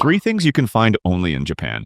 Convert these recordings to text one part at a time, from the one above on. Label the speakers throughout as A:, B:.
A: 3 things you can find only in Japan.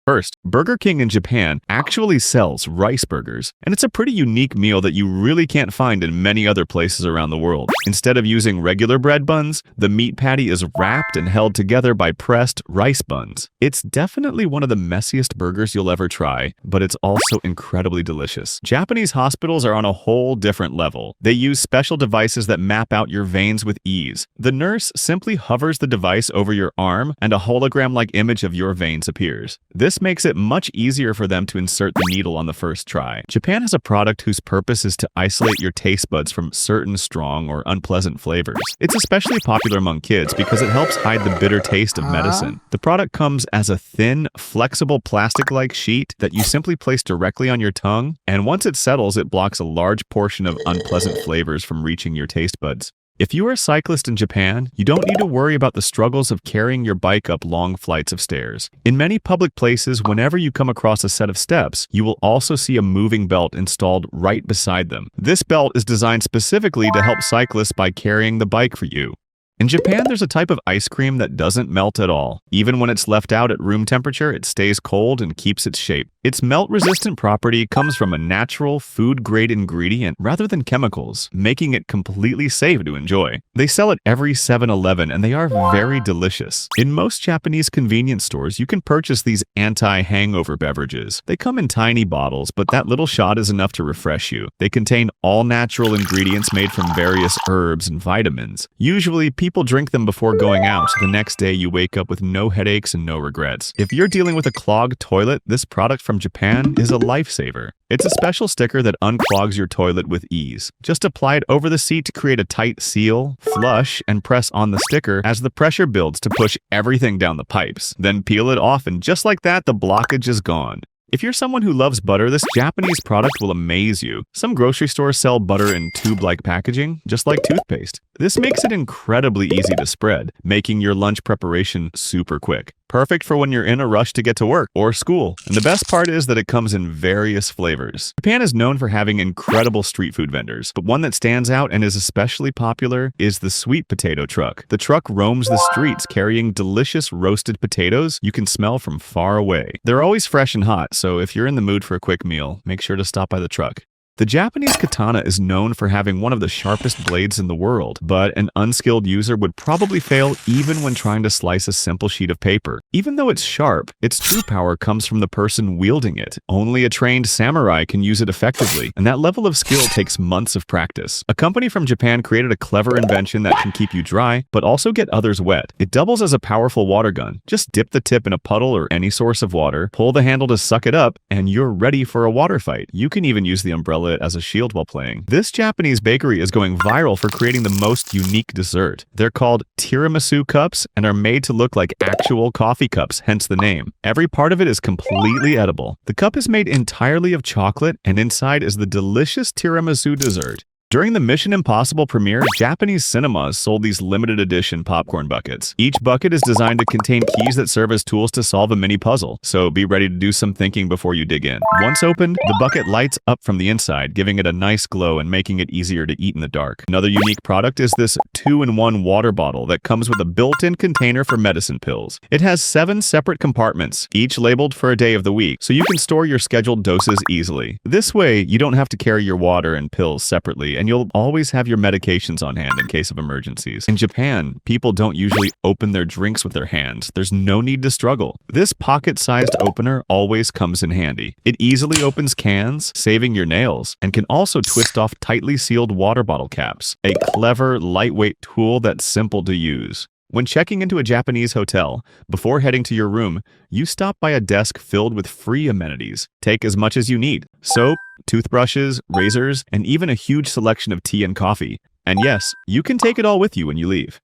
A: First, Burger King in Japan actually sells rice burgers, and it's a pretty unique meal that you really can't find in many other places around the world. Instead of using regular bread buns, the meat patty is wrapped and held together by pressed rice buns. It's definitely one of the messiest burgers you'll ever try, but it's also incredibly delicious. Japanese hospitals are on a whole different level. They use special devices that map out your veins with ease. The nurse simply hovers the device over your arm, and a hologram-like image of your veins appears. This makes it much easier for them to insert the needle on the first try. Japan has a product whose purpose is to isolate your taste buds from certain strong or unpleasant flavors. It's especially popular among kids because it helps hide the bitter taste of medicine. The product comes as a thin, flexible plastic-like sheet that you simply place directly on your tongue, and once it settles, it blocks a large portion of unpleasant flavors from reaching your taste buds. If you are a cyclist in Japan, you don't need to worry about the struggles of carrying your bike up long flights of stairs. In many public places, whenever you come across a set of steps, you will also see a moving belt installed right beside them. This belt is designed specifically to help cyclists by carrying the bike for you. In Japan, there's a type of ice cream that doesn't melt at all. Even when it's left out at room temperature, it stays cold and keeps its shape. Its melt-resistant property comes from a natural, food-grade ingredient rather than chemicals, making it completely safe to enjoy. They sell at every 7-Eleven, and they are very delicious. In most Japanese convenience stores, you can purchase these anti-hangover beverages. They come in tiny bottles, but that little shot is enough to refresh you. They contain all-natural ingredients made from various herbs and vitamins. Usually, people drink them before going out, so the next day you wake up with no headaches and no regrets. If you're dealing with a clogged toilet, this product from Japan is a lifesaver. It's a special sticker that unclogs your toilet with ease. Just apply it over the seat to create a tight seal, flush, and press on the sticker as the pressure builds to push everything down the pipes. Then peel it off, and just like that, the blockage is gone. If you're someone who loves butter, this Japanese product will amaze you. Some grocery stores sell butter in tube-like packaging, just like toothpaste. This makes it incredibly easy to spread, making your lunch preparation super quick. Perfect for when you're in a rush to get to work or school. And the best part is that it comes in various flavors. Japan is known for having incredible street food vendors, but one that stands out and is especially popular is the sweet potato truck. The truck roams the streets carrying delicious roasted potatoes you can smell from far away. They're always fresh and hot, so if you're in the mood for a quick meal, make sure to stop by the truck. The Japanese katana is known for having one of the sharpest blades in the world, but an unskilled user would probably fail even when trying to slice a simple sheet of paper. Even though it's sharp, its true power comes from the person wielding it. Only a trained samurai can use it effectively, and that level of skill takes months of practice. A company from Japan created a clever invention that can keep you dry, but also get others wet. It doubles as a powerful water gun. Just dip the tip in a puddle or any source of water, pull the handle to suck it up, and you're ready for a water fight. You can even use the umbrella as a shield while playing. This Japanese bakery is going viral for creating the most unique dessert. They're called tiramisu cups and are made to look like actual coffee cups, hence the name. Every part of it is completely edible. The cup is made entirely of chocolate, and inside is the delicious tiramisu dessert. During the Mission Impossible premiere, Japanese cinemas sold these limited edition popcorn buckets. Each bucket is designed to contain keys that serve as tools to solve a mini puzzle, so be ready to do some thinking before you dig in. Once opened, the bucket lights up from the inside, giving it a nice glow and making it easier to eat in the dark. Another unique product is this 2-in-1 water bottle that comes with a built-in container for medicine pills. It has 7 separate compartments, each labeled for a day of the week, so you can store your scheduled doses easily. This way, you don't have to carry your water and pills separately, and you'll always have your medications on hand in case of emergencies. In Japan, people don't usually open their drinks with their hands. There's no need to struggle. This pocket-sized opener always comes in handy. It easily opens cans, saving your nails, and can also twist off tightly sealed water bottle caps. A clever, lightweight tool that's simple to use. When checking into a Japanese hotel, before heading to your room, you stop by a desk filled with free amenities. Take as much as you need: soap, toothbrushes, razors, and even a huge selection of tea and coffee. And yes, you can take it all with you when you leave.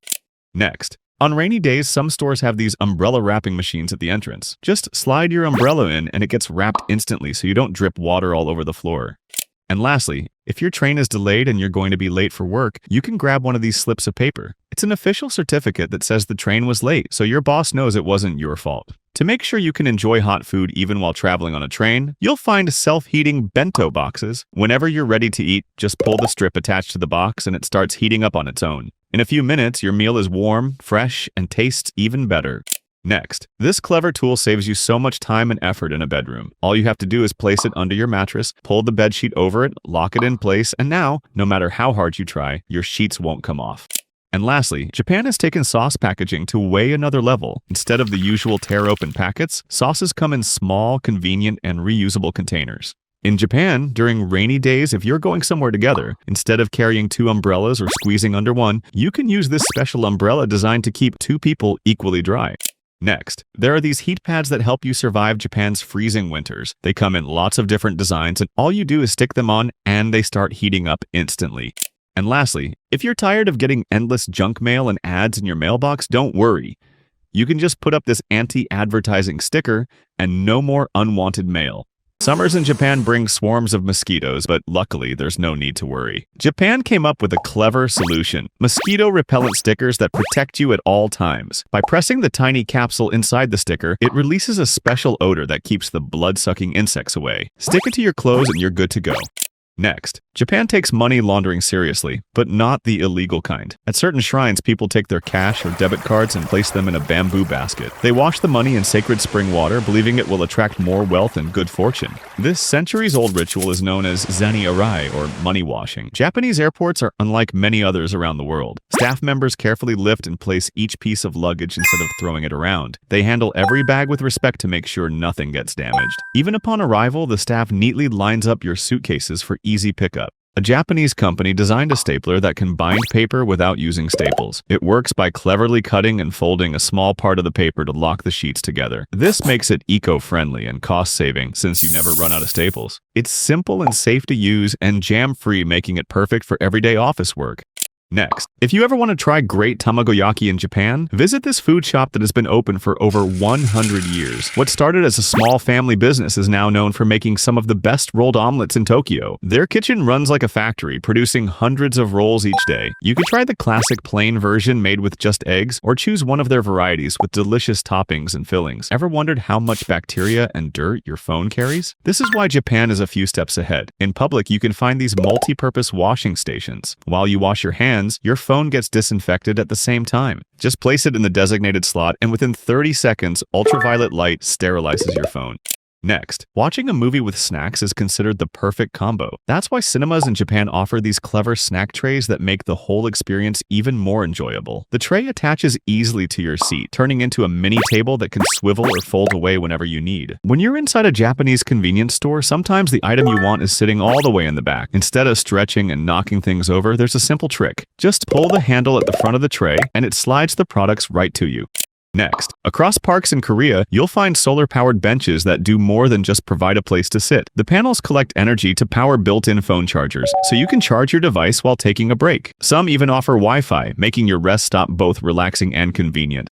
A: Next, on rainy days, some stores have these umbrella wrapping machines at the entrance. Just slide your umbrella in and it gets wrapped instantly so you don't drip water all over the floor. And lastly, if your train is delayed and you're going to be late for work, you can grab one of these slips of paper. It's an official certificate that says the train was late, so your boss knows it wasn't your fault. To make sure you can enjoy hot food even while traveling on a train, you'll find self-heating bento boxes. Whenever you're ready to eat, just pull the strip attached to the box and it starts heating up on its own. In a few minutes, your meal is warm, fresh, and tastes even better. Next, this clever tool saves you so much time and effort in a bedroom. All you have to do is place it under your mattress, pull the bedsheet over it, lock it in place, and now, no matter how hard you try, your sheets won't come off. And lastly, Japan has taken sauce packaging to way another level. Instead of the usual tear-open packets, sauces come in small, convenient, and reusable containers. In Japan, during rainy days, if you're going somewhere together, instead of carrying 2 umbrellas or squeezing under one, you can use this special umbrella designed to keep 2 people equally dry. Next, there are these heat pads that help you survive Japan's freezing winters. They come in lots of different designs, and all you do is stick them on and they start heating up instantly. And lastly, if you're tired of getting endless junk mail and ads in your mailbox, don't worry. You can just put up this anti-advertising sticker and no more unwanted mail. Summers in Japan bring swarms of mosquitoes, but luckily there's no need to worry. Japan came up with a clever solution: mosquito repellent stickers that protect you at all times. By pressing the tiny capsule inside the sticker, it releases a special odor that keeps the blood-sucking insects away. Stick it to your clothes and you're good to go. Next, Japan takes money laundering seriously, but not the illegal kind. At certain shrines, people take their cash or debit cards and place them in a bamboo basket. They wash the money in sacred spring water, believing it will attract more wealth and good fortune. This centuries-old ritual is known as zani-arai, or money washing. Japanese airports are unlike many others around the world. Staff members carefully lift and place each piece of luggage instead of throwing it around. They handle every bag with respect to make sure nothing gets damaged. Even upon arrival, the staff neatly lines up your suitcases for easy pickup. A Japanese company designed a stapler that can bind paper without using staples. It works by cleverly cutting and folding a small part of the paper to lock the sheets together. This makes it eco-friendly and cost-saving since you never run out of staples. It's simple and safe to use and jam-free, making it perfect for everyday office work. Next, if you ever want to try great tamagoyaki in Japan, visit this food shop that has been open for over 100 years. What started as a small family business is now known for making some of the best rolled omelets in Tokyo. Their kitchen runs like a factory, producing hundreds of rolls each day. You can try the classic plain version made with just eggs, or choose one of their varieties with delicious toppings and fillings. Ever wondered how much bacteria and dirt your phone carries? This is why Japan is a few steps ahead. In public, you can find these multi-purpose washing stations. While you wash your hands, your phone gets disinfected at the same time. Just place it in the designated slot, and within 30 seconds, ultraviolet light sterilizes your phone. Next, watching a movie with snacks is considered the perfect combo. That's why cinemas in Japan offer these clever snack trays that make the whole experience even more enjoyable. The tray attaches easily to your seat, turning into a mini table that can swivel or fold away whenever you need. When you're inside a Japanese convenience store, sometimes the item you want is sitting all the way in the back. Instead of stretching and knocking things over, there's a simple trick. Just pull the handle at the front of the tray, and it slides the products right to you. Next, across parks in Korea, you'll find solar-powered benches that do more than just provide a place to sit. The panels collect energy to power built-in phone chargers, so you can charge your device while taking a break. Some even offer Wi-Fi, making your rest stop both relaxing and convenient.